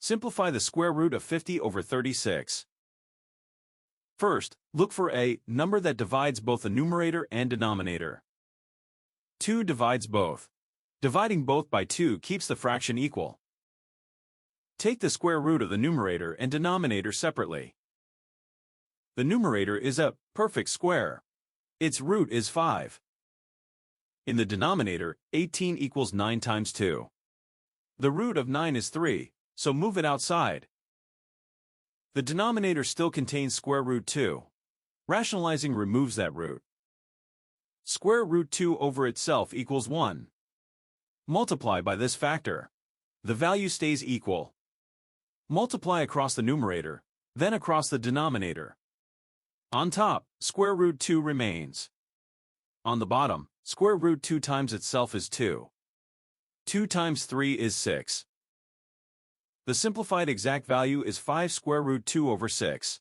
Simplify the square root of 50 over 36. First, look for a number that divides both the numerator and denominator. 2 divides both. Dividing both by 2 keeps the fraction equal. Take the square root of the numerator and denominator separately. The numerator is a perfect square. Its root is 5. In the denominator, 18 equals 9 times 2. The root of 9 is 3, so move it outside. The denominator still contains square root 2. Rationalizing removes that root. Square root 2 over itself equals 1. Multiply by this factor. The value stays equal. Multiply across the numerator, then across the denominator. On top, square root 2 remains. On the bottom, square root 2 times itself is 2. 2 times 3 is 6. The simplified exact value is 5 square root 2 over 6.